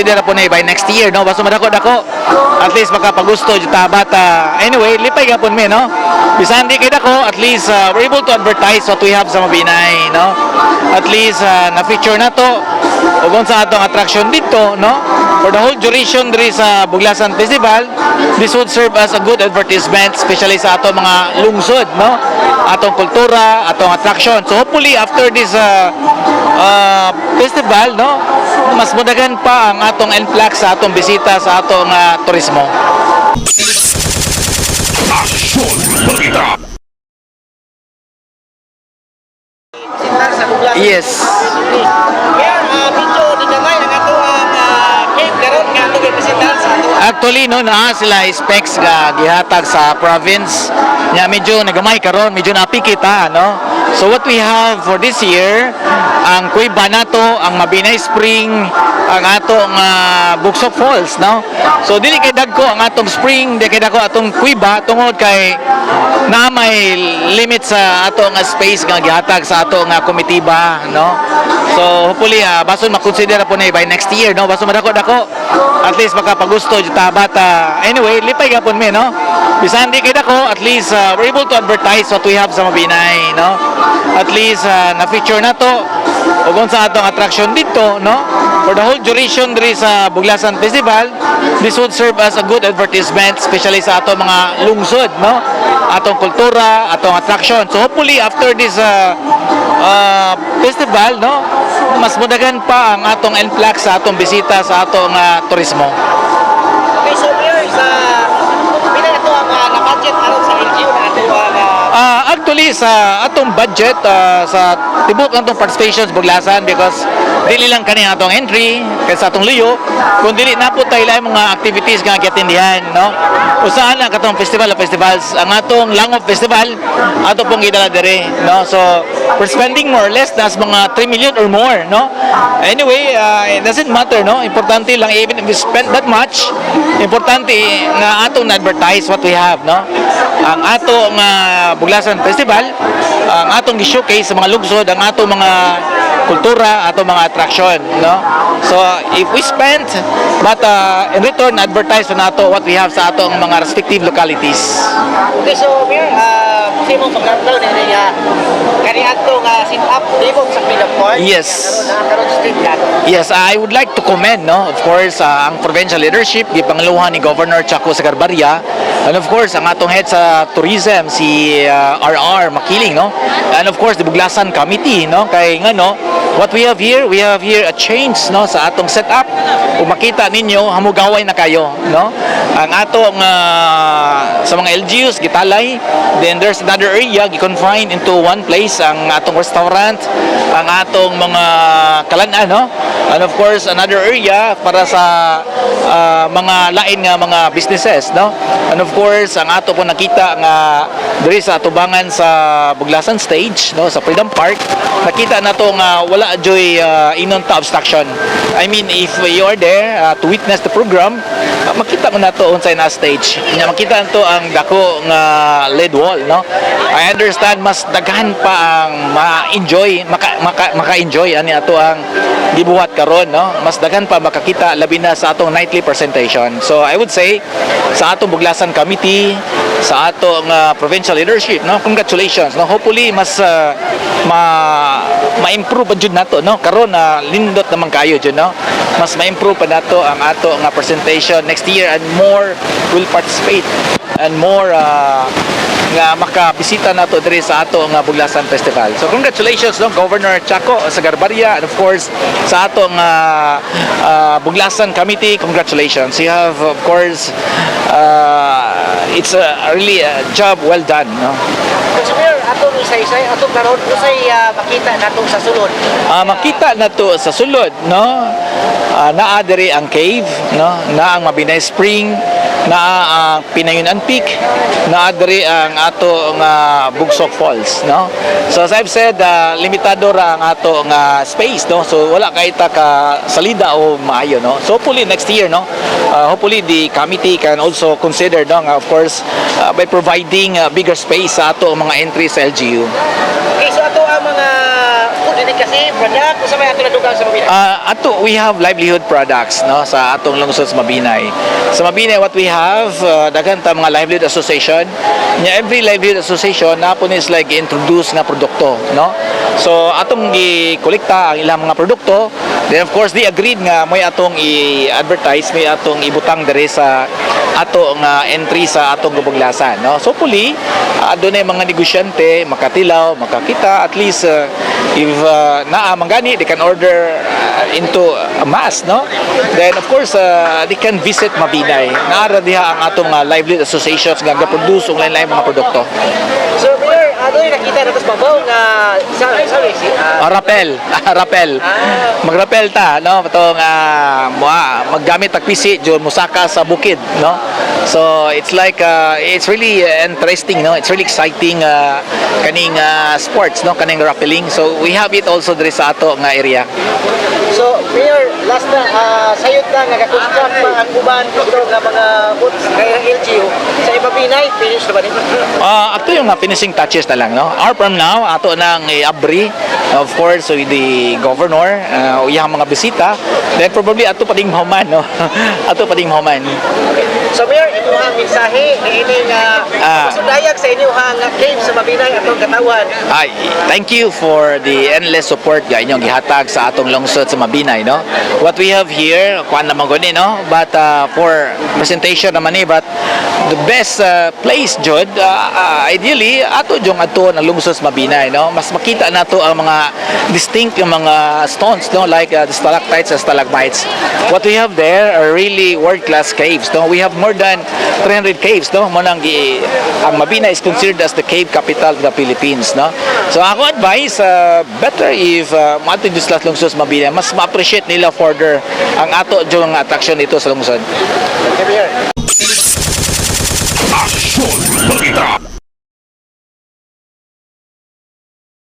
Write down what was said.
consider po na by next year, no? Basta madako-dako, at least makapagusto juta bata. Anyway, lipay ka po mi, no? Bisan di kay dako, at least we're able to advertise what we have sa Mabinay, no? At least na-feature na to ug unsa atong attraction dito, no? For the whole duration diri sa Buglasan Festival, this would serve as a good advertisement, especially sa atong mga lungsod, no? Atong kultura, atong attraction. So hopefully after this festival, no, mas mudagan pa ang atong influx sa atong bisita sa atong turismo. Aksyon Balita. Yes. Actually, no, na sila specs nga gihatag sa province. Nya medyo nagamay karon, medyo napikita, no. So what we have for this year, ang kuiba nato, ang Mabinay Spring, ang atong Buksok Falls, no. So dili kay dagko ang atong spring, dili kay dagko atong kuiba tungod kay na may limit sa atong space nga gihatag sa atong komitiba, no. So hopefully bason makonsider po na by next year, no. Bason madako-dako, at least makapagusto juta bata. Anyway, lipay ka po mi, no. Bisan di kay dako, at least we're able to advertise what we have sa Mabinay, no. At least na-feature na to ug unsa atong attraction dito, no. For the whole duration diri sa Buglasan Festival, this would serve as a good advertisement, especially sa atong mga lungsod, no. Atong kultura, atong attraction. So hopefully after this festival, no, mas mudagan pa ang atong influx sa atong bisita sa atong turismo. Okay, so Mayor, sa pila ito ang na-budget aron sa LGU na ito Actually sa atong budget sa tibok atong participations Buglasan, because dili lang kani atong entry kay sa atong luyo, kun dili na po tayo lain mga activities nga giatendihan, no. Usahan na katong festival of festivals, ang atong Langob Festival ato pong gidala dire, no. So we're spending more or less nas mga 3 million or more, no. Anyway, it doesn't matter, no. Importante lang, even if we spend that much, importante nga atong na-advertise what we have, no. Ang atong Buglasan Festival, ang atong gi-showcase sa mga lungsod, ang atong mga kultura, atong mga attraction, no. So if we spend, but in return advertise na nato what we have sa atong mga respective localities. Okay, so Mayor, kasi mo pagkataon ni kani atong sit up dibog sa Pinaport. Yes. Karon street lang. Yes, I would like to commend, no, of course, ang provincial leadership, gipangaluhan ni Governor Chaco Sagarbarria, and of course, ang atong head sa tourism, si RR Makiling, no, and of course, the Buglasan Committee, no, kay nga, no, what we have here a change, no, sa atong setup. Kung makita ninyo, hamugaway na kayo, no, ang atong sa mga LGUs, gitalay, then there's another area, gi-confine into one place, ang atong restaurant, ang atong mga kalan-an, no, and of course, another area para sa mga lain nga mga businesses, no, and of course, ang ato po nakita nga diri sa atubangan sa Buglasan stage, no, sa Freedom Park, nakita na to nga wala joy inon ta obstruction. I mean, if you are there to witness the program, makita mo na to unsay na stage. Nya makita to ang dako nga LED wall, no. I understand mas daghan pa ang ma-enjoy, maka-enjoy ani ato ang gibuhat karon, no. Mas daghan pa makakita labi na sa atong nightly presentation. So I would say sa atong Buglasan Committee, sa atong provincial leadership, no, congratulations, no. Hopefully mas ma-improve pa jud nato, no, karon lindot naman kayo jud, no. Mas ma-improve pa nato ang ato nga presentation next year, and more will participate and more nga makabisita nato diri sa ato nga Buglasan Festival. So congratulations, no, Governor Chaco Sagarbarria, and of course sa ato nga Buglasan Committee, congratulations. You have, of course, it's really a job well done, no. So Mayor, atong isa-isay, atong karon usay makita nato sa sulod. Makita na to sa sulod, no. Naa diri ang cave, no, na ang Mabinay Spring, naa ang Pinayunan Peak, naa diri ang ato nga Buksok Falls, no. So as I've said, limitado ra ang ato nga space, no. So wala kay ta ka salida o maayo, no. So hopefully next year, no, hopefully the committee can also consider, no, of course, by providing bigger space sa ato mga entry sa LGU. Okay, so ato ang mga food klase product kung sa may ato nadugang sa Mabinay? Ato we have livelihood products no sa atong lungsod sa Mabinay. Sa Mabinay what we have daghan ta mga livelihood association. Nya every livelihood association napon is like introduce nga produkto no. So atong gi-kolekta ang ilang mga produkto. Then of course they agreed nga may atong i-advertise, may atong ibutang diri sa ato nga entry sa atong gubuglasan no. So puli adunay mga negosyante makatilaw, makakita at least if naa manggani they can order into a mass no. Then of course they can visit Mabinay. Naara diha ang atong livelihood associations nga ga-produce og lain-lain mga produkto. So, Mayor, ano yung nakita na mas mabaw nga sorry, Rappel, rappel. Magrapel ta no patong maggamit tag pisi jud musaka sa bukid no. So it's like it's really interesting no. It's really exciting kaning sports no kaning rappelling. So we have it also diri sa ato nga area. So, Mayor, last na, sayot na nga construct pa ang uban dito nga mga boots kaya ng LGU sa Mabinay, finish na ba nito? Ato yung finishing touches na lang no. Our firm now ato nang i-abri of course with the governor uyang mga bisita then probably ato pa ding mahuman no. Ato pa ding mahuman. So, Mayor, ito ang mensahe ni ini nga pasundayag sa inyo hang cave sa Mabinay atong katawan. Ay, thank you for the endless support ga inyong gihatag sa atong lungsod sa Mabinay no. What we have here kuan naman guni no but for presentation naman ni but the best place jud ideally ato jung ato na lungsod sa Mabinay no. Mas makita nato ang mga distinct yung mga stones no like the stalactites and stalagmites. What we have there are really world class caves no. We have more than 300 caves no. Ang Mabinay is considered as the cave capital of the Philippines no. So ako advice better if maato jud sa lungsod sa Mabinay mas ma-appreciate nila further ang ato jung attraction dito sa lungsod. Okay, Mayor.